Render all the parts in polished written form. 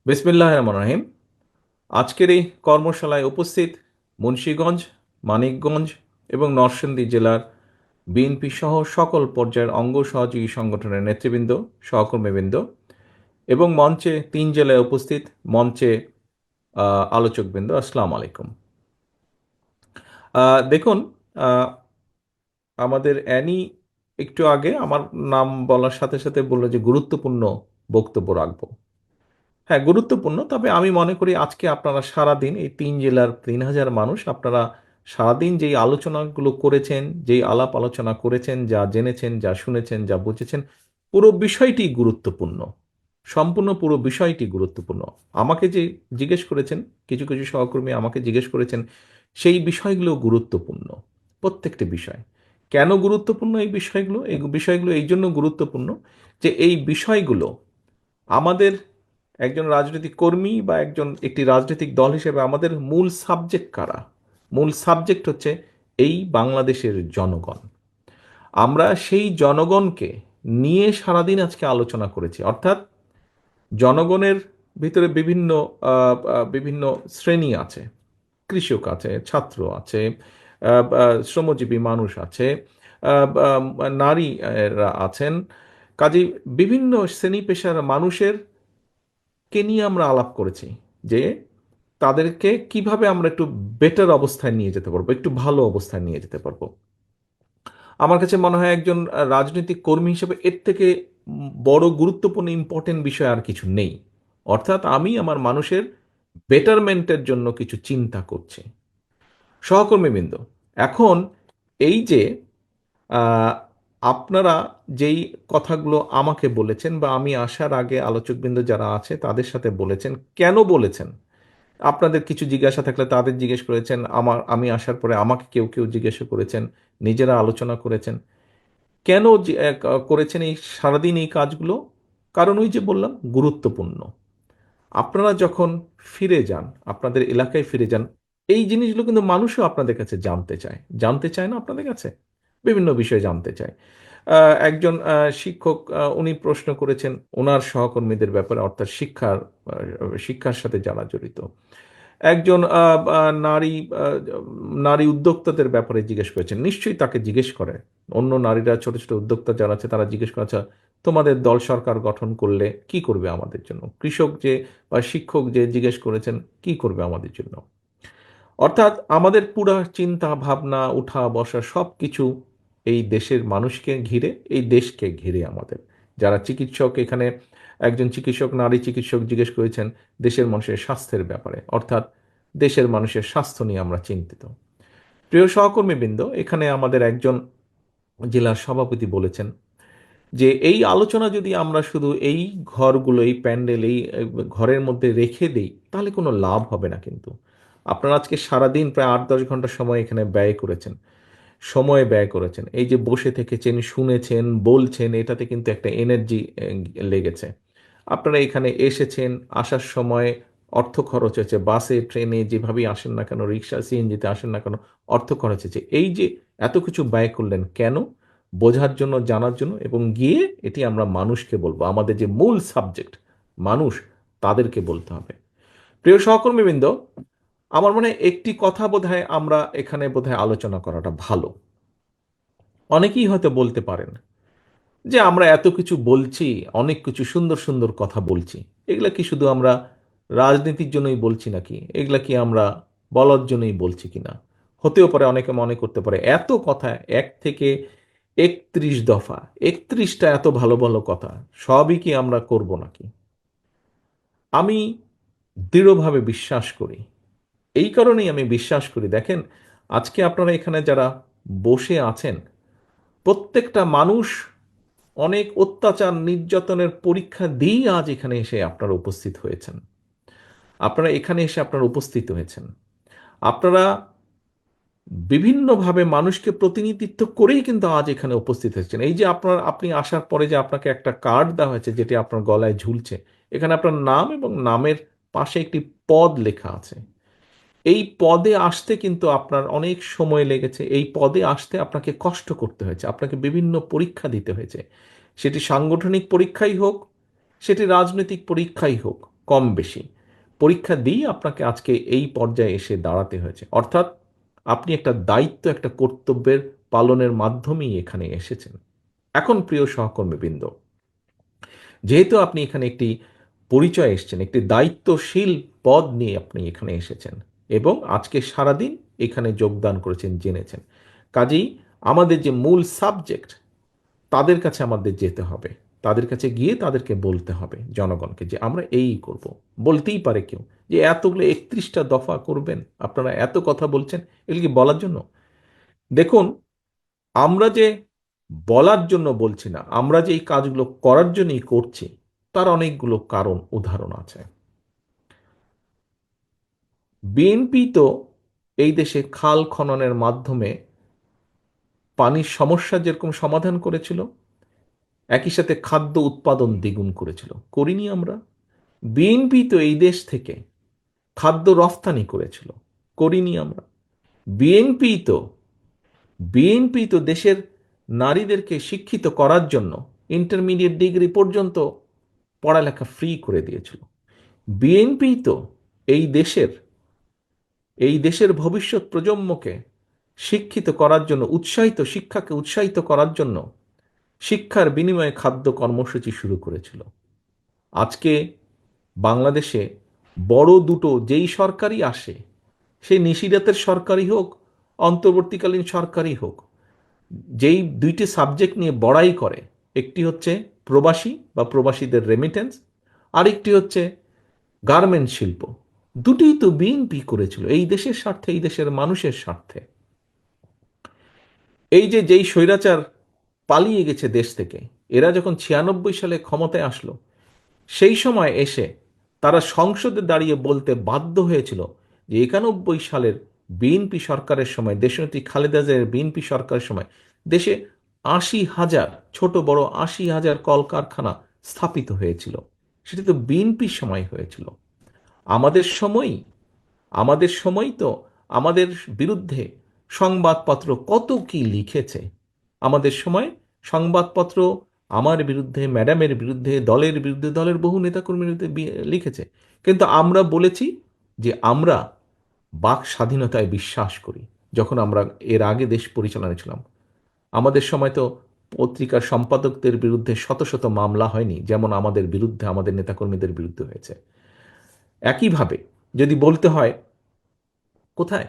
বিসমিল্লাহির রহমানির রহিম। আজকের এই কর্মশালায় উপস্থিত মুন্সিগঞ্জ, মানিকগঞ্জ এবং নরসিংদী জেলার বিএনপি সহ সকল পর্যায়ের অঙ্গ সহযোগী সংগঠনের নেতৃবৃন্দ, সহকর্মীবৃন্দ এবং মঞ্চে 3 জেলায় উপস্থিত মঞ্চে আলোচকবৃন্দ, আসসালামু আলাইকুম। দেখুন, আহ, আমাদের অ্যানি একটু আগে আমার নাম বলার সাথে সাথে বললো যে গুরুত্বপূর্ণ বক্তব্য রাখবো। হ্যাঁ, গুরুত্বপূর্ণ। তবে আমি মনে করি আজকে আপনারা সারাদিন এই 3 জেলার 3,000 মানুষ আপনারা সারাদিন যেই আলোচনাগুলো করেছেন, যেই আলাপ আলোচনা করেছেন, যা জেনেছেন, যা শুনেছেন, যা বুঝেছেন, পুরো বিষয়টি গুরুত্বপূর্ণ। সম্পূর্ণ পুরো বিষয়টি গুরুত্বপূর্ণ। আমাকে যে জিজ্ঞেস করেছেন, কিছু কিছু সহকর্মী আমাকে জিজ্ঞেস করেছেন, সেই বিষয়গুলো গুরুত্বপূর্ণ। প্রত্যেকটি বিষয় কেন গুরুত্বপূর্ণ? এই বিষয়গুলো এই জন্য গুরুত্বপূর্ণ যে এই বিষয়গুলো আমাদের একজন রাজনৈতিক কর্মী বা একটি রাজনৈতিক দল হিসেবে আমাদের মূল সাবজেক্ট কারা? মূল সাবজেক্ট হচ্ছে এই বাংলাদেশের জনগণ। আমরা সেই জনগণকে নিয়ে সারাদিন আজকে আলোচনা করেছি। অর্থাৎ জনগণের ভিতরে বিভিন্ন শ্রেণী আছে। কৃষক আছে, ছাত্র আছে, শ্রমজীবী মানুষ আছে, নারীরা আছেন। কাজেই বিভিন্ন শ্রেণী পেশার মানুষের কে নিয়ে আমরা আলাপ করেছি যে তাদেরকে কিভাবে আমরা একটু বেটার অবস্থায় নিয়ে যেতে পারবো, একটু ভালো অবস্থায় নিয়ে যেতে পারবো। আমার কাছে মনে হয় একজন রাজনৈতিক কর্মী হিসেবে এর থেকে বড় গুরুত্বপূর্ণ ইম্পর্টেন্ট বিষয় আর কিছু নেই। অর্থাৎ আমি আমার মানুষের বেটারমেন্টের জন্য কিছু চিন্তা করছি। সহকর্মীবৃন্দ, এখন এই যে আহ, আপনারা যেই কথাগুলো আমাকে বলেছেন বা আমি আসার আগে আলোচকবৃন্দ যারা আছে তাদের সাথে বলেছেন, কেন বলেছেন? আপনাদের কিছু জিজ্ঞাসা থাকলে তাদের জিজ্ঞেস করেছেন, আমি আসার পরে আমাকে কেউ কেউ জিজ্ঞাসা করেছেন, নিজেরা আলোচনা করেছেন। কেন করেছেন এই সারাদিন এই কাজগুলো? কারণ ওই যে বললাম, গুরুত্বপূর্ণ। আপনারা যখন ফিরে যান, আপনাদের এলাকায় ফিরে যান, এই জিনিসগুলো কিন্তু মানুষও আপনাদের কাছে জানতে চায়। জানতে চায় না আপনাদের কাছে? বিভিন্ন বিষয়ে জানতে চায়। একজন শিক্ষক, উনি প্রশ্ন করেছেন ওনার সহকর্মীদের ব্যাপারে, অর্থাৎ শিক্ষার সাথে যারা জড়িত। একজন নারী উদ্যোক্তাদের ব্যাপারে জিজ্ঞেস করেছেন। নিশ্চয়ই তাকে জিজ্ঞেস করে, অন্য নারীরা, ছোট ছোট উদ্যোক্তা যারা আছে তারা জিজ্ঞেস করে, আচ্ছা তোমাদের দল সরকার গঠন করলে কি করবে আমাদের জন্য? কৃষক যে বা শিক্ষক যে জিজ্ঞেস করেছেন কি করবে আমাদের জন্য। অর্থাৎ আমাদের পুরা চিন্তা ভাবনা, উঠা বসা সব কিছু এই দেশের মানুষকে ঘিরে, এই দেশকে ঘিরে। আমাদের যারা চিকিৎসক, এখানে একজন চিকিৎসক, নারী চিকিৎসক জিজ্ঞেস করেছেন দেশের মানুষের স্বাস্থ্যের ব্যাপারে। অর্থাৎ দেশের মানুষের স্বাস্থ্য নিয়ে আমরা চিন্তিত। প্রিয় সহকর্মীবৃন্দ, এখানে আমাদের একজন জেলার সভাপতি বলেছেন যে এই আলোচনা যদি আমরা শুধু এই ঘরগুলো, এই প্যান্ডেল, এই ঘরের মধ্যে রেখে দেই তাহলে কোনো লাভ হবে না। কিন্তু আপনারা আজকে সারাদিন প্রায় 8-10 ঘন্টা সময় এখানে ব্যয় করেছেন, এই যে বসে থেকেছেন, শুনেছেন, বলছেন, এটাতে কিন্তু একটা এনার্জি লেগেছে। আপনারা এখানে এসেছেন, আসার সময় অর্থ খরচ হয়েছে, বাসে ট্রেনে যেভাবেই আসেন না কেন, রিক্সা সিএনজিতে আসেন না কেন, অর্থ খরচ হয়েছে। এই যে এত কিছু ব্যয় করলেন কেন? বোঝার জন্য, জানার জন্য। এবং গিয়ে এটি আমরা মানুষকে বলবো, আমাদের যে মূল সাবজেক্ট মানুষ, তাদেরকে বলতে হবে। প্রিয় সহকর্মীবৃন্দ, আমার মনে হয় একটি কথা বোধহয় আমরা এখানে বোধহয় আলোচনা করাটা ভালো। অনেকেই হয়তো বলতে পারেন যে আমরা এত কিছু বলছি, অনেক কিছু সুন্দর সুন্দর কথা বলছি, এগুলা কি শুধু আমরা রাজনীতির জন্যই বলছি নাকি? এগুলা কি আমরা বলার জন্যই বলছি কিনা? হতেও পারে, অনেকে মনে করতে পারে এত কথা, 1 থেকে 31 দফা, 31টা এত ভালো ভালো কথা, সবই কি আমরা করব নাকি? আমি দৃঢ়ভাবে বিশ্বাস করি, এই কারণেই আমি বিশ্বাস করি, দেখেন আজকে আপনারা এখানে যারা বসে আছেন, প্রত্যেকটা মানুষ অনেক অত্যাচার নির্যাতনের পরীক্ষা দিয়েই আজ এখানে এসে আপনারা উপস্থিত হয়েছেন। আপনারা উপস্থিত হয়েছেন। আপনারা বিভিন্নভাবে মানুষকে প্রতিনিধিত্ব করেই কিন্তু আজ এখানে উপস্থিত হয়েছেন। এই যে আপনি আসার পরে যে আপনাকে একটা কার্ড দেওয়া হয়েছে, যেটি আপনার গলায় ঝুলছে, এখানে আপনার নাম এবং নামের পাশে একটি পদ লেখা আছে। এই পদে আসতে কিন্তু আপনার অনেক সময় লেগেছে। এই পদে আসতে আপনাকে কষ্ট করতে হয়েছে, আপনাকে বিভিন্ন পরীক্ষা দিতে হয়েছে। সেটি সাংগঠনিক পরীক্ষাই হোক, সেটি রাজনৈতিক পরীক্ষাই হোক। কম বেশি পরীক্ষা দিয়ে আপনাকে আজকে এই পর্যায়ে এসে দাঁড়াতে হয়েছে। অর্থাৎ আপনি একটা দায়িত্ব, একটা কর্তব্যের পালনের মাধ্যমেই এখানে এসেছেন। এখন প্রিয় সহকর্মীবৃন্দ, যেহেতু আপনি এখানে একটি পরিচয় এসেছেন, একটি দায়িত্বশীল পদ নিয়ে আপনি এখানে এসেছেন এবং আজকে সারাদিন এখানে যোগদান করেছেন, জেনেছেন, কাজেই আমাদের যে মূল সাবজেক্ট, তাদের কাছে আমাদের যেতে হবে। তাদের কাছে গিয়ে তাদেরকে বলতে হবে, জনগণকে, যে আমরা এই করব। বলতেই পারে কেউ যে এতগুলো 31টা দফা করবেন, আপনারা এত কথা বলছেন, এগুলো কি বলার জন্য? দেখুন, আমরা যে বলার জন্য বলছি না, আমরা যে এই কাজগুলো করার জন্যই করছি, তার অনেকগুলো কারণ, উদাহরণ আছে। বিএনপি তো এই দেশে খাল খননের মাধ্যমে পানির সমস্যা যেরকম সমাধান করেছিল, একই সাথে খাদ্য উৎপাদন দ্বিগুণ করেছিল। করিনি আমরা? বিএনপি তো এই দেশ থেকে খাদ্য রফতানি করেছিল। করিনি আমরা? বিএনপি তো বিএনপি তো দেশের নারীদেরকে শিক্ষিত করার জন্য ইন্টারমিডিয়েট ডিগ্রি পর্যন্ত পড়ালেখা ফ্রি করে দিয়েছিল। বিএনপি তো এই দেশের এই দেশের ভবিষ্যৎ প্রজন্মকে শিক্ষিত করার জন্য, শিক্ষাকে উৎসাহিত করার জন্য শিক্ষার বিনিময়ে খাদ্য কর্মসূচি শুরু করেছিল। আজকে বাংলাদেশে বড় দুটো যেই সরকারই আসে, সেই নিশিরাতের সরকারই হোক, অন্তর্বর্তীকালীন সরকারই হোক, যেই দুইটি সাবজেক্ট নিয়ে বড়াই করে, একটি হচ্ছে প্রবাসী বা প্রবাসীদের রেমিটেন্স, আরেকটি হচ্ছে গার্মেন্ট শিল্প। দুটিই তো বিএনপি করেছিল এই দেশের স্বার্থে, এই দেশের মানুষের স্বার্থে। এই যে যেই স্বৈরাচার পালিয়ে গেছে দেশ থেকে, এরা যখন 96 সালে ক্ষমতায় আসলো, সেই সময় এসে তারা সংসদে দাঁড়িয়ে বলতে বাধ্য হয়েছিল যে 91 সালের বিএনপি সরকারের সময়, দেশনেত্রী খালেদা জিয়ার বিএনপি সরকারের সময় দেশে 80,000, ছোট বড় 80,000 কলকারখানা স্থাপিত হয়েছিল। সেটা তো বিএনপির সময় হয়েছিল। আমাদের সময়ই আমাদের সময় তো আমাদের বিরুদ্ধে সংবাদপত্র কত কি লিখেছে। আমাদের সময় সংবাদপত্র আমার বিরুদ্ধে, ম্যাডামের বিরুদ্ধে, দলের বিরুদ্ধে, দলের বহু নেতাকর্মীর বিরুদ্ধে লিখেছে। কিন্তু আমরা বলেছি যে আমরা বাক স্বাধীনতায় বিশ্বাস করি। যখন আমরা এর আগে দেশ পরিচালনায় ছিলাম, আমাদের সময় তো পত্রিকার সম্পাদকদের বিরুদ্ধে শত শত মামলা হয়নি, যেমন আমাদের বিরুদ্ধে, আমাদের নেতাকর্মীদের বিরুদ্ধে হয়েছে। একইভাবে যদি বলতে হয়, কোথায়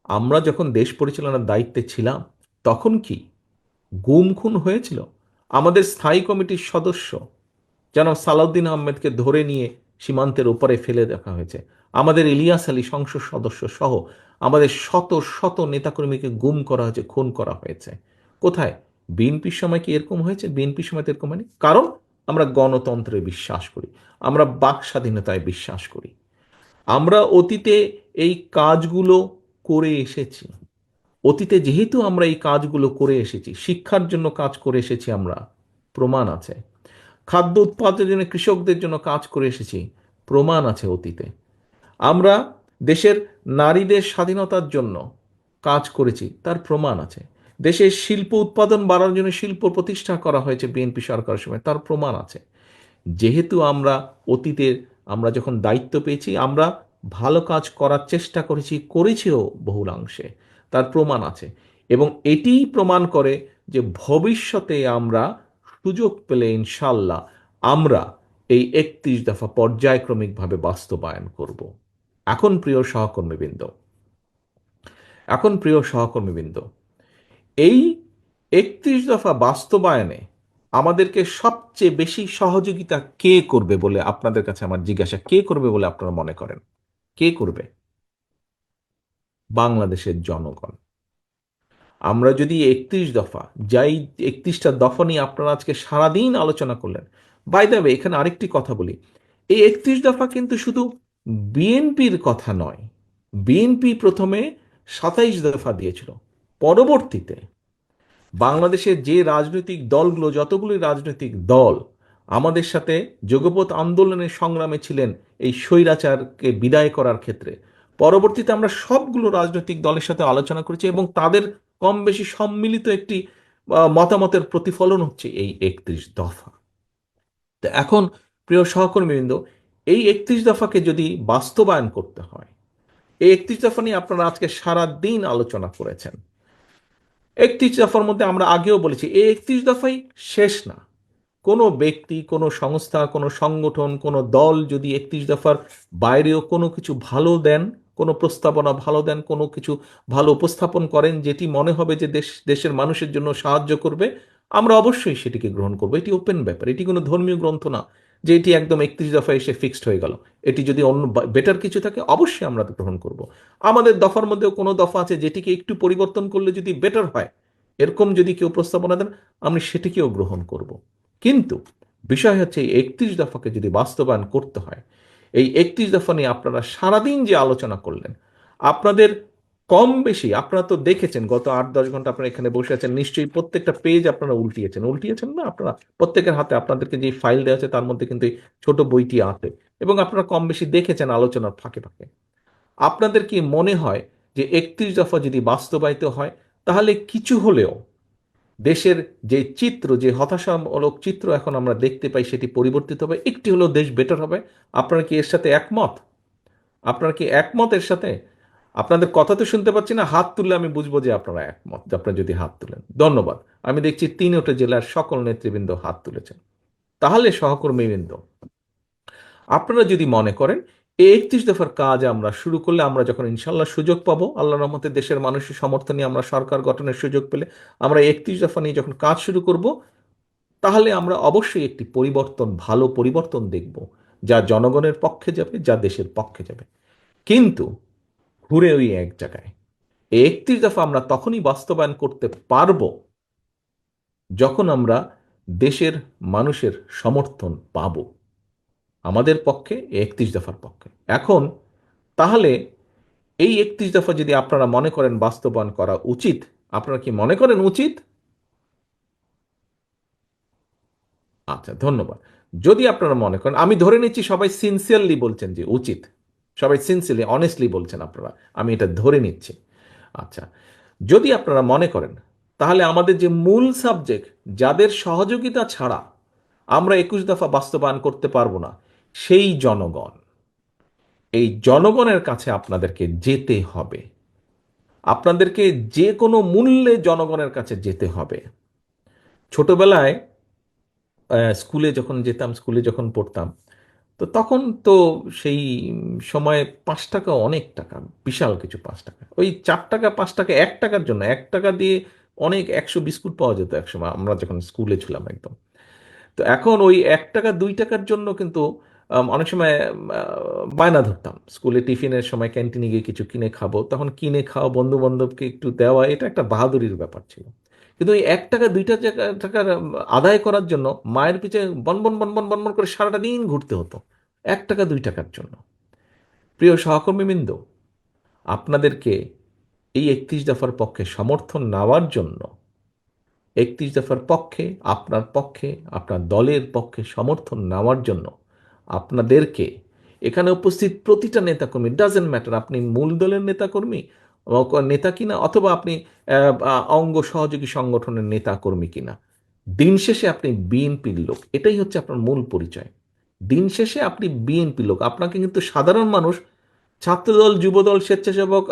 আমরা যখন দেশ পরিচালনার দায়িত্বে ছিলাম, তখন কি গুম খুন হয়েছিল? আমাদের স্থায়ী কমিটির সদস্য যেন সালাউদ্দিন আহমেদকে ধরে নিয়ে সীমান্তের ওপারে ফেলে দেখা হয়েছে। আমাদের ইলিয়াস আলী সংসদ সদস্য সহ আমাদের শত শত নেতাকর্মীকে গুম করা হয়েছে, খুন করা হয়েছে। কোথায়? বিএনপির সময় কি এরকম হয়েছে? বিএনপির সময় তো এরকম হয়নি। কারণ আমরা গণতন্ত্রে বিশ্বাস করি, আমরা বাক স্বাধীনতায় বিশ্বাস করি। আমরা অতীতে এই কাজগুলো করে এসেছি। অতীতে যেহেতু আমরা এই কাজগুলো করে এসেছি, শিক্ষার জন্য কাজ করে এসেছি আমরা, প্রমাণ আছে। খাদ্য উৎপাদনের জন্য কৃষকদের জন্য কাজ করে এসেছি, প্রমাণ আছে অতীতে। আমরা দেশের নারীদের স্বাধীনতার জন্য কাজ করেছি, তার প্রমাণ আছে। দেশের শিল্প উৎপাদন বাড়ানোর জন্য শিল্প প্রতিষ্ঠা করা হয়েছে বিএনপি সরকারের সময়, তার প্রমাণ আছে। যেহেতু আমরা অতীতে, আমরা যখন দায়িত্ব পেয়েছি, আমরা ভালো কাজ করার চেষ্টা করেছিও বহুলাংশে, তার প্রমাণ আছে। এবং এটিই প্রমাণ করে যে ভবিষ্যতে আমরা সুযোগ পেলে ইনশাল্লাহ আমরা এই 31 দফা পর্যায়ক্রমিকভাবে বাস্তবায়ন করব। এখন প্রিয় সহকর্মীবৃন্দ, এখন প্রিয় সহকর্মীবৃন্দ, এই 31 দফা বাস্তবায়নে আমাদেরকে সবচেয়ে বেশি সহযোগিতা কে করবে বলে আপনাদের কাছে আমার জিজ্ঞাসা, কে করবে বলে আপনারা মনে করেন? কে করবে? বাংলাদেশের জনগণ। আমরা যদি 31 দফা, যাই 31টা দফা নিয়ে আপনারা আজকে সারাদিন আলোচনা করলেন, বাই দ্য ওয়ে এখানে আরেকটি কথা বলি, এই 31 দফা কিন্তু শুধু বিএনপির কথা নয়। বিএনপি প্রথমে 27 দফা দিয়েছিল। পরবর্তীতে বাংলাদেশের যে রাজনৈতিক দলগুলো, যতগুলি রাজনৈতিক দল আমাদের সাথে যুগপৎ আন্দোলনের সংগ্রামে ছিলেন এই স্বৈরাচারকে বিদায় করার ক্ষেত্রে, পরবর্তীতে আমরা সবগুলো রাজনৈতিক দলের সাথে আলোচনা করেছি এবং তাদের কম বেশি সম্মিলিত একটি মতামতের প্রতিফলন হচ্ছে এই 31 দফা। তো এখন প্রিয় সহকর্মীবৃন্দ, এই 31 দফাকে যদি বাস্তবায়ন করতে হয়, এই 31 দফা নিয়ে আপনারা আজকে সারা দিন আলোচনা করেছেন। 31 দফার মধ্যে আমরা আগেও বলেছি এই 31 দফাই শেষ না। কোনো ব্যক্তি, কোনো সংস্থা, কোনো সংগঠন, কোনো দল যদি 31 দফার বাইরেও কোনো কিছু ভালো দেন, কোনো প্রস্তাবনা ভালো দেন, কোনো কিছু ভালো উপস্থাপন করেন যেটি মনে হবে যে দেশের মানুষের জন্য সাহায্য করবে, আমরা অবশ্যই সেটিকে গ্রহণ করবো। এটি ওপেন ব্যাপার, এটি কোনো ধর্মীয় গ্রন্থ না যে এটি একদম 31 দফায় এসে ফিক্সড হয়ে গেল। এটি যদি অন্য বেটার কিছু থাকে অবশ্যই আমরা গ্রহণ করব। আমাদের দফার মধ্যেও কোনো দফা আছে যেটিকে একটু পরিবর্তন করলে যদি বেটার হয়, এরকম যদি কেউ প্রস্তাবনা দেন, আমি সেটিকেও গ্রহণ করব। কিন্তু বিষয় হচ্ছে এই 31 দফাকে যদি বাস্তবায়ন করতে হয়, এই 31 দফা নিয়ে আপনারা সারাদিন যে আলোচনা করলেন, আপনাদের কম বেশি আপনারা তো দেখেছেন গত 8-10 ঘন্টা আপনারা এখানে বসে আছেন, নিশ্চয়ই প্রত্যেকটা পেজ আপনারা উল্টিয়েছেন, উল্টিয়েছেন না? আপনারা প্রত্যেকের হাতে আপনাদেরকে যে ফাইল দেওয়া আছে তার মধ্যে কিন্তু এই ছোট বইটি আছে, এবং আপনারা কম বেশি দেখেছেন আলোচনার ফাঁকে ফাঁকে। আপনাদের কি মনে হয় যে 31 দফা যদি বাস্তবায়িত হয়, তাহলে কিছু হলেও দেশের যে চিত্র, যে হতাশামূলক চিত্র এখন আমরা দেখতে পাই, সেটি পরিবর্তিত হবে, একটি হলেও দেশ বেটার হবে? আপনারা কি এর সাথে একমত? আপনারা কি একমত এর সাথে? আপনাদের কথা তো শুনতে পাচ্ছি না, হাত তুললে আমি বুঝবো যে আপনারা একমত, আপনারা যদি হাত তুলেন। ধন্যবাদ। আমি দেখছি 3টা জেলার সকল নেতৃবৃন্দ হাত তুলেছেন। তাহলে সহকর্মীবৃন্দ, আপনারা যদি মনে করেন এই 31 দফার কাজ আমরা শুরু করলে, আমরা যখন ইনশাল্লাহ সুযোগ পাবো, আল্লাহর রহমতে দেশের মানুষের সমর্থন নিয়ে আমরা সরকার গঠনের সুযোগ পেলে, আমরা 31 দফা নিয়ে যখন কাজ শুরু করব, তাহলে আমরা অবশ্যই একটি পরিবর্তন, ভালো পরিবর্তন দেখব, যা জনগণের পক্ষে যাবে, যা দেশের পক্ষে যাবে। কিন্তু ঘুরে ওই এক জায়গায়, এই 31 দফা আমরা তখনই বাস্তবায়ন করতে পারবো যখন আমরা দেশের মানুষের সমর্থন পাব আমাদের পক্ষে, 31 দফার পক্ষে। এখন তাহলে এই 31 দফা যদি আপনারা মনে করেন বাস্তবায়ন করা উচিত, আপনারা কি মনে করেন উচিত? আচ্ছা, ধন্যবাদ। যদি আপনারা মনে করেন, আমি ধরে নিচ্ছি সবাই সিনসিয়ারলি বলছেন যে উচিত, সবাই সিনসিয়ারলি অনেস্টলি বলছেন আপনারা, আমি এটা ধরে নিচ্ছি। আচ্ছা, যদি আপনারা মনে করেন, তাহলে আমাদের যে মূল সাবজেক্ট, যাদের সহযোগিতা ছাড়া আমরা 21 দফা বাস্তবায়ন করতে পারবো না, সেই জনগণ, এই জনগণের কাছে আপনাদেরকে যেতে হবে। আপনাদেরকে যে কোনো মূল্যে জনগণের কাছে যেতে হবে। ছোটবেলায় স্কুলে যখন যেতাম, স্কুলে যখন পড়তাম, তো তখন তো সেই সময়ে 5 টাকা অনেক টাকা, বিশাল কিছু। 5 টাকা, ওই 4 টাকা 5 টাকা, 1 টাকার জন্য 1 টাকা দিয়ে অনেক 100 বিস্কুট পাওয়া যেত একসময়, আমরা যখন স্কুলে ছিলাম একদম। তো এখন ওই 1 টাকা 2 টাকার জন্য কিন্তু অনেক সময় বায়না ধরতাম স্কুলে টিফিনের সময়, ক্যান্টিনে গিয়ে কিছু কিনে খাবো, তখন কিনে খাওয়া, বন্ধু বান্ধবকে একটু দেওয়া, এটা একটা বাহাদুরির ব্যাপার ছিল। কিন্তু ওই 1 টাকা 2 টাকার আদায় করার জন্য মায়ের পিছে বনবন বনবন বনবন করে সারাটা দিন ঘুরতে হতো, 1 টাকা 2 টাকার জন্য। প্রিয় সহকর্মীবৃন্দ, আপনাদেরকে এই 31 দফার পক্ষে সমর্থন নেওয়ার জন্য, 31 দফার পক্ষে, আপনার পক্ষে, আপনার দলের পক্ষে সমর্থন নেওয়ার জন্য আপনাদেরকে, এখানে উপস্থিত প্রতিটা নেতাকর্মী, ডাজেন্ট ম্যাটার আপনি মূল দলের নেতাকর্মী নেতা কিনা, অথবা আপনি অঙ্গ সহযোগী সংগঠনের নেতাকর্মী কিনা, দিন শেষে আপনি বিএনপির লোক, এটাই হচ্ছে আপনার মূল পরিচয়। দিন শেষে আপনি বিএনপি লোক। আপনাকে কিন্তু সাধারণ মানুষ ছাত্রদল, যুবদল, স্বেচ্ছাসেবক,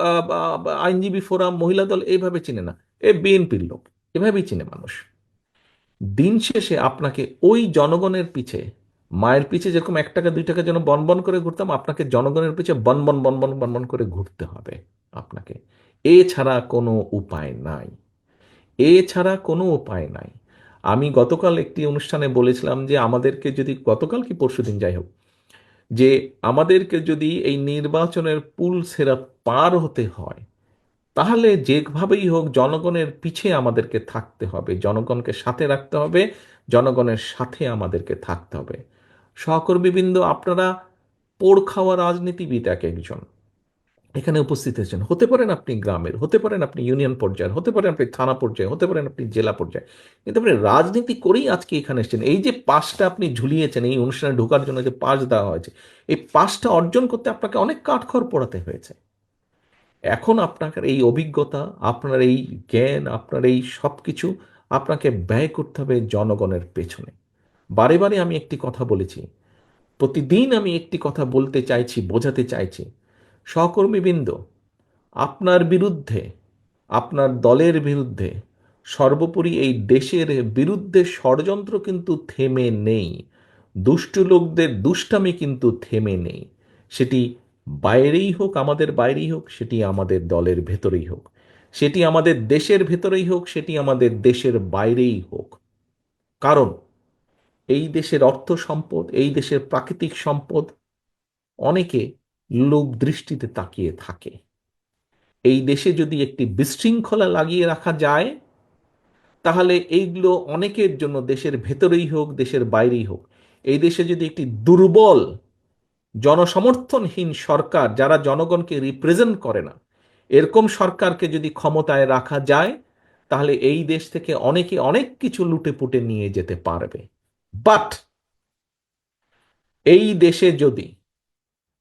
আইনজীবী ফোরাম, মহিলা দল এইভাবে চিনে না, এ বিএনপির লোক, এভাবেই চিনে মানুষ। দিন শেষে আপনাকে ওই জনগণের পিছে, মায়ের পিছে যেরকম 1 টাকা 2 টাকা যেন বনবন করে ঘুরতাম, আপনাকে জনগণের পিছে বনবন বনবন বনবন করে ঘুরতে হবে আপনাকে। এছাড়া কোনো উপায় নাই, এছাড়া কোনো উপায় নাই। আমি গতকাল একটি অনুষ্ঠানে বলেছিলাম যে আমাদেরকে যদি, গতকাল কি পরশুদিন যাই হোক, যে আমাদেরকে যদি এই নির্বাচনের পুল সেরা পার হতে হয়, তাহলে যেভাবেই হোক জনগণের পিছে আমাদেরকে থাকতে হবে, জনগণকে সাথে রাখতে হবে, জনগণের সাথে আমাদেরকে থাকতে হবে। সহকর্মীবৃন্দ, আপনারা পোড় খাওয়া রাজনীতিবিদ এক একজন এখানে উপস্থিত হয়েছেন। হতে পারেন আপনি গ্রামের, হতে পারেন আপনি ইউনিয়ন পর্যায়ের, হতে পারেন আপনি থানা পর্যায়ে, হতে পারেন আপনি জেলা পর্যায়ে, কিন্তু আপনি রাজনীতি করেই আজকে এখানে এসেছেন। এই যে পাসটা আপনি ঝুলিয়েছেন, এই অনুষ্ঠানে ঢোকার জন্য যে পাস দেওয়া হয়েছে, এই পাসটা অর্জন করতে আপনাকে অনেক কাঠখড় পোড়াতে হয়েছে। এখন আপনার এই অভিজ্ঞতা, আপনার এই জ্ঞান, আপনার এই সব কিছু আপনাকে ব্যয় করতে হবে জনগণের পেছনে। বারে বারে আমি একটি কথা বলেছি, প্রতিদিন আমি একটি কথা বলতে চাইছি, বোঝাতে চাইছি, সহকর্মীবৃন্দ, আপনার বিরুদ্ধে, আপনার দলের বিরুদ্ধে, সর্বোপরি এই দেশের বিরুদ্ধে ষড়যন্ত্র কিন্তু থেমে নেই। দুষ্ট লোকদের দুষ্টামি কিন্তু থেমে নেই। সেটি বাইরেই হোক, আমাদের বাইরেই হোক, সেটি আমাদের দলের ভেতরেই হোক, সেটি আমাদের দেশের ভেতরেই হোক, সেটি আমাদের দেশের বাইরেই হোক। কারণ এই দেশের অর্থ সম্পদ, এই দেশের প্রাকৃতিক সম্পদ অনেকে লোভ দৃষ্টিতে তাকিয়ে থাকে। এই দেশে যদি একটি বিশৃঙ্খলা লাগিয়ে রাখা যায়, তাহলে এইগুলো অনেকের জন্য, দেশের ভেতরেই হোক, দেশের বাইরেই হোক, এই দেশে যদি একটি দুর্বল, জনসমর্থনহীন সরকার, যারা জনগণকে রিপ্রেজেন্ট করে না, এরকম সরকারকে যদি ক্ষমতায় রাখা যায়, তাহলে এই দেশ থেকে অনেকে অনেক কিছু লুটে পুটে নিয়ে যেতে পারবে। বাট এই দেশে যদি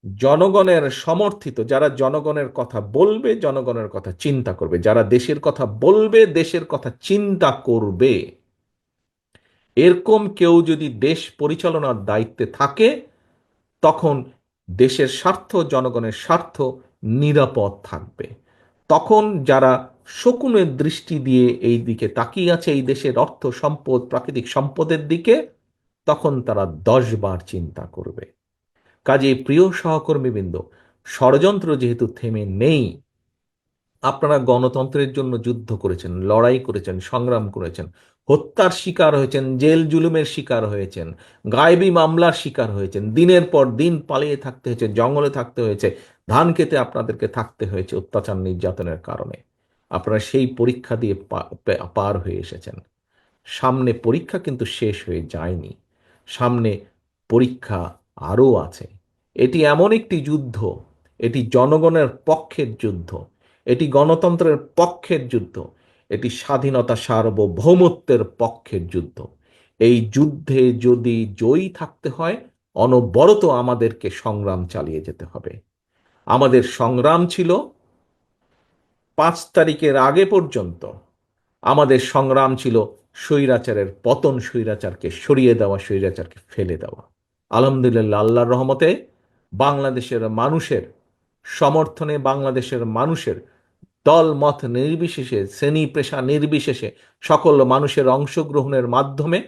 জনগণের সমর্থিত, যারা জনগণের কথা বলবে, জনগণের কথা চিন্তা করবে, যারা দেশের কথা বলবে, দেশের কথা চিন্তা করবে, এরকম কেউ যদি দেশ পরিচালনার দায়িত্বে থাকে, তখন দেশের স্বার্থ, জনগণের স্বার্থ নিরাপদ থাকবে। তখন যারা শকুনের দৃষ্টি দিয়ে এই দিকে তাকিয়ে আছে, এই দেশের অর্থ সম্পদ, প্রাকৃতিক সম্পদের দিকে, তখন তারা 10 বার চিন্তা করবে। কাজেই প্রিয় সহকর্মীবৃন্দ, ষড়যন্ত্র যেহেতু থেমে নেই, আপনারা গণতন্ত্রের জন্য যুদ্ধ করেছেন, লড়াই করেছেন, সংগ্রাম করেছেন, হত্যার শিকার হয়েছেন, জেল জুলুমের শিকার হয়েছেন, গায়েবী মামলার শিকার হয়েছেন, দিনের পর দিন পালিয়ে থাকতে হয়েছে, জঙ্গলে থাকতে হয়েছে, ধান খেতে আপনাদেরকে থাকতে হয়েছে অত্যাচার নির্যাতনের কারণে। আপনারা সেই পরীক্ষা দিয়ে পার হয়ে এসেছেন। সামনে পরীক্ষা কিন্তু শেষ হয়ে যায়নি, সামনে পরীক্ষা আরও আছে। এটি এমন একটি যুদ্ধ, এটি জনগণের পক্ষের যুদ্ধ, এটি গণতন্ত্রের পক্ষের যুদ্ধ, এটি স্বাধীনতা সার্বভৌমত্বের পক্ষের যুদ্ধ। এই যুদ্ধে যদি জয়ী থাকতে হয়, অনবরত আমাদেরকে সংগ্রাম চালিয়ে যেতে হবে। আমাদের সংগ্রাম ছিল 5 তারিখের আগে পর্যন্ত, আমাদের সংগ্রাম ছিল স্বৈরাচারের পতন, স্বৈরাচারকে সরিয়ে দেওয়া, স্বৈরাচারকে ফেলে দেওয়া। আলহামদুলিল্লাহ, আল্লাহর রহমতে বাংলাদেশের মানুষের সমর্থনে, বাংলাদেশের মানুষের দল মত নির্বিশেষে, শ্রেণী পেশা নির্বিশেষে, সকল মানুষের অংশগ্রহণের মাধ্যমে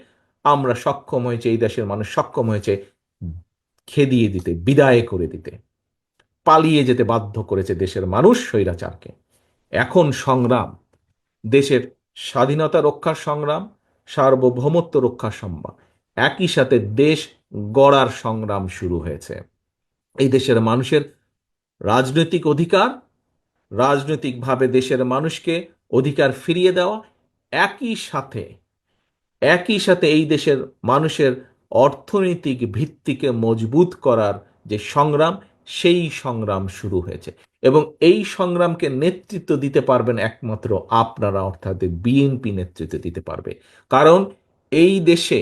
আমরা সক্ষম হয়েছে, এই দেশের মানুষ সক্ষম হয়েছে খেদিয়ে দিতে, বিদায় করে দিতে। পালিয়ে যেতে বাধ্য করেছে দেশের মানুষ স্বৈরাচারকে। এখন সংগ্রাম, দেশের স্বাধীনতা রক্ষার সংগ্রাম, সার্বভৌমত্ব রক্ষার সংগ্রাম, একই সাথে দেশ গড়ার সংগ্রাম শুরু হয়েছে। এই দেশের মানুষের রাজনৈতিক অধিকার, রাজনৈতিকভাবে দেশের মানুষকে অধিকার ফিরিয়ে দেওয়া, একই সাথে একই সাথে এই দেশের মানুষের অর্থনৈতিক ভিত্তিকে মজবুত করার যে সংগ্রাম, সেই সংগ্রাম শুরু হয়েছে। এবং এই সংগ্রামকে নেতৃত্ব দিতে পারবেন একমাত্র আপনারা, অর্থাৎ বিএনপি নেতৃত্ব দিতে পারবে। কারণ এই দেশে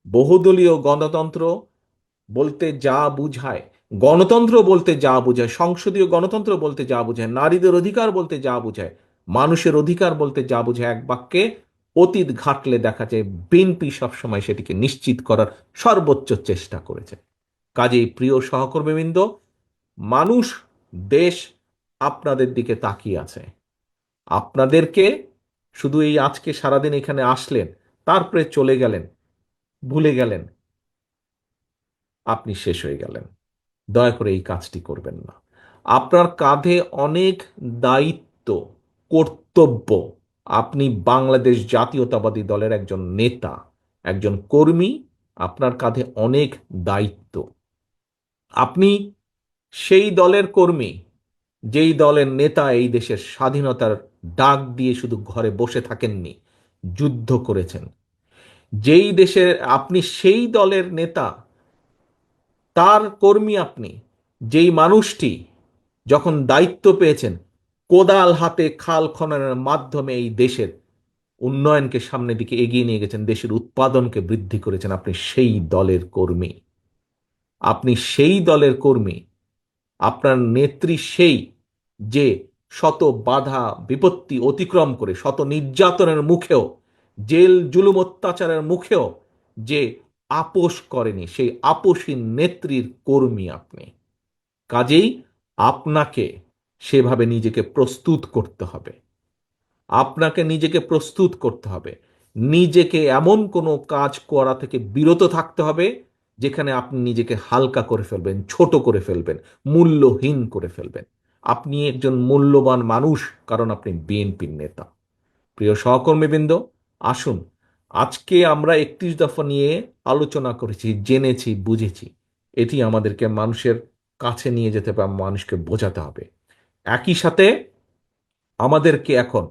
বহুদলীয় গণতন্ত্র বলতে যা বুঝায়, গণতন্ত্র বলতে যা বোঝায়, সংসদীয় গণতন্ত্র বলতে যা বোঝায়, নারীদের অধিকার বলতে যা বোঝায়, মানুষের অধিকার বলতে যা বোঝায়, এক বাক্যে অতীত ঘাটলে দেখা যায় বিএনপি সবসময় সেটিকে নিশ্চিত করার সর্বোচ্চ চেষ্টা করেছে। কাজেই প্রিয় সহকর্মীবৃন্দ, মানুষ, দেশ আপনাদের দিকে তাকিয়ে আছে। আপনাদেরকে শুধু এই আজকে সারাদিন এখানে আসলেন, তারপরে চলে গেলেন, ভুলে গেলেন, আপনি শেষ হয়ে গেলেন। দয়া করে এই কাজটি করবেন না। আপনার কাঁধে অনেক দায়িত্ব, কর্তব্য। আপনি বাংলাদেশ জাতীয়তাবাদী দলের একজন নেতা, একজন কর্মী। আপনার কাঁধে অনেক দায়িত্ব। আপনি সেই দলের কর্মী, যেই দলের নেতা এই দেশের স্বাধীনতার ডাক দিয়ে শুধু ঘরে বসে থাকেননি, যুদ্ধ করেছেন। যেই দেশের, আপনি সেই দলের নেতা, তার কর্মী আপনি, যেই মানুষটি যখন দায়িত্ব পেয়েছেন, কোদাল হাতে খাল খননের মাধ্যমে এই দেশের উন্নয়নকে সামনের দিকে এগিয়ে নিয়ে গেছেন, দেশের উৎপাদনকে বৃদ্ধি করেছেন, আপনি সেই দলের কর্মী। আপনি সেই দলের কর্মী। আপনার নেত্রী সেই, যে শত বাধা বিপত্তি অতিক্রম করে, শত নির্যাতনের মুখেও, জেল জুলুম অত্যাচারের মুখেও যে আপোষ করেনি, সেই আপোষী নেত্রীর কর্মী আপনি। কাজেই আপনাকে সেভাবে নিজেকে প্রস্তুত করতে হবে। আপনাকে নিজেকে প্রস্তুত করতে হবে। নিজেকে এমন কোনো কাজ করা থেকে বিরত থাকতে হবে যেখানে আপনি নিজেকে হালকা করে ফেলবেন, ছোট করে ফেলবেন, মূল্যহীন করে ফেলবেন। আপনি একজন মূল্যবান মানুষ, কারণ আপনি বিএনপির নেতা। প্রিয় সহকর্মীবৃন্দ, আসুন, আজকে আমরা 31 দফা নিয়ে আলোচনা করেছি, জেনেছি, বুঝেছি। এটি আমাদেরকে মানুষের কাছে নিয়ে যেতে হবে, মানুষকে বোঝাতে হবে। একই সাথে আমাদেরকে এখন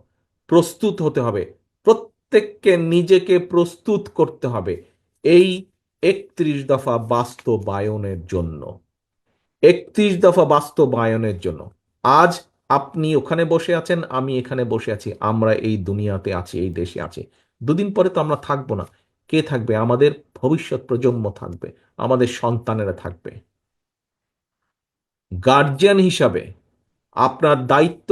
প্রস্তুত হতে হবে, প্রত্যেককে নিজেকে প্রস্তুত করতে হবে এই 31 দফা বাস্তবায়নের জন্য। 31 দফা বাস্তবায়নের জন্য। আজ আপনি ওখানে বসে আছেন, আমি এখানে বসে আছি, আমরা এই দুনিয়াতে আছি, এই দেশে আছি। দুদিন পরে তো আমরা থাকবো না। কে থাকবে? আমাদের ভবিষ্যৎ প্রজন্ম থাকবে, আমাদের সন্তানেরা থাকবে। গার্জিয়ান হিসাবে আপনার দায়িত্ব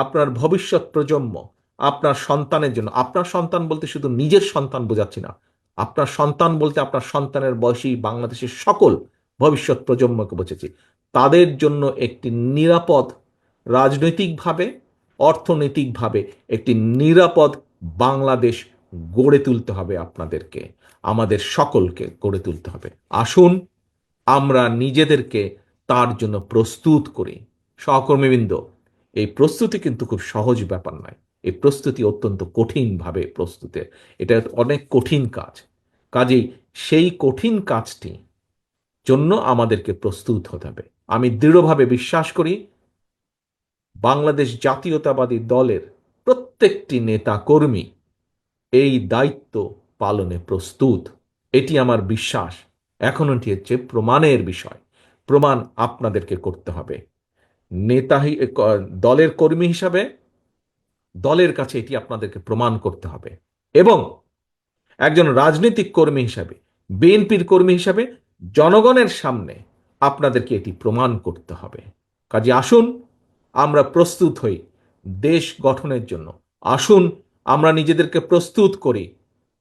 আপনার ভবিষ্যৎ প্রজন্ম, আপনার সন্তানের জন্য। আপনার সন্তান বলতে শুধু নিজের সন্তান বোঝাচ্ছি না, আপনার সন্তান বলতে আপনার সন্তানের বয়সী বাংলাদেশের সকল ভবিষ্যৎ প্রজন্মকে বোঝাচ্ছি। তাদের জন্য একটি নিরাপদ, রাজনৈতিকভাবে, অর্থনৈতিকভাবে একটি নিরাপদ বাংলাদেশ গড়ে তুলতে হবে। আপনাদেরকে, আমাদের সকলকে গড়ে তুলতে হবে। আসুন আমরা নিজেদেরকে তার জন্য প্রস্তুত করি। সহকর্মীবৃন্দ, এই প্রস্তুতি কিন্তু খুব সহজ ব্যাপার নয়। এই প্রস্তুতি অত্যন্ত কঠিনভাবে প্রস্তুতের, এটা অনেক কঠিন কাজ। কাজেই সেই কঠিন কাজটি জন্য আমাদেরকে প্রস্তুত হতে হবে। আমি দৃঢ়ভাবে বিশ্বাস করি বাংলাদেশ জাতীয়তাবাদী দলের প্রত্যেকটি নেতা কর্মী এই দায়িত্ব পালনে প্রস্তুত। এটি আমার বিশ্বাস। এখন এটি হচ্ছে প্রমাণের বিষয়। প্রমাণ আপনাদেরকে করতে হবে। নেতা দলের কর্মী হিসাবে দলের কাছে এটি আপনাদেরকে প্রমাণ করতে হবে, এবং একজন রাজনৈতিক কর্মী হিসাবে, বিএনপির কর্মী হিসাবে জনগণের সামনে আপনাদেরকে এটি প্রমাণ করতে হবে। কাজে আসুন আমরা প্রস্তুত হই দেশ গঠনের জন্য। আসুন আমরা নিজেদেরকে প্রস্তুত করি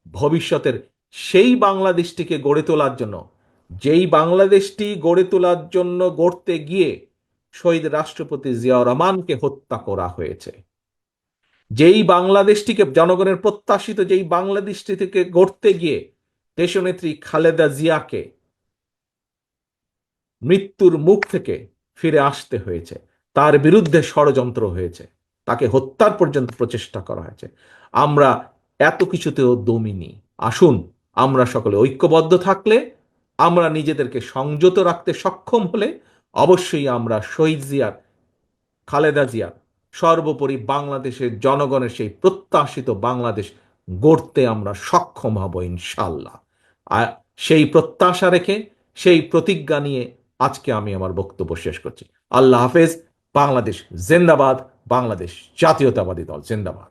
ভবিষ্যতের সেই বাংলাদেশটিকে গড়ে তোলার জন্য, যেই বাংলাদেশটি গড়ে তোলার জন্য গড়তে গিয়ে শহীদ রাষ্ট্রপতি জিয়াউর রহমানকে হত্যা করা হয়েছে। যেই বাংলাদেশটিকে, জনগণের প্রত্যাশিত যেই বাংলাদেশটি থেকে গড়তে গিয়ে দেশনেত্রী খালেদা জিয়াকে মৃত্যুর মুখ থেকে ফিরে আসতে হয়েছে, তার বিরুদ্ধে ষড়যন্ত্র হয়েছে, তাকে হত্যার পর্যন্ত প্রচেষ্টা করা হয়েছে। আমরা এত কিছুতেও দমিনি। আসুন আমরা সকলে ঐক্যবদ্ধ থাকলে, আমরা নিজেদেরকে সংযত রাখতে সক্ষম হলে, অবশ্যই আমরা শহীদ জিয়ার, খালেদা জিয়ার, সর্বোপরি বাংলাদেশের জনগণের সেই প্রত্যাশিত বাংলাদেশ গড়তে আমরা সক্ষম হব ইনশাল্লাহ। আর সেই প্রত্যাশা রেখে, সেই প্রতিজ্ঞা নিয়ে আজকে আমি আমার বক্তব্য শেষ করছি। আল্লাহ হাফেজ। বাংলাদেশ জিন্দাবাদ। বাংলাদেশ জাতীয়তাবাদী দল জিন্দাবাদ।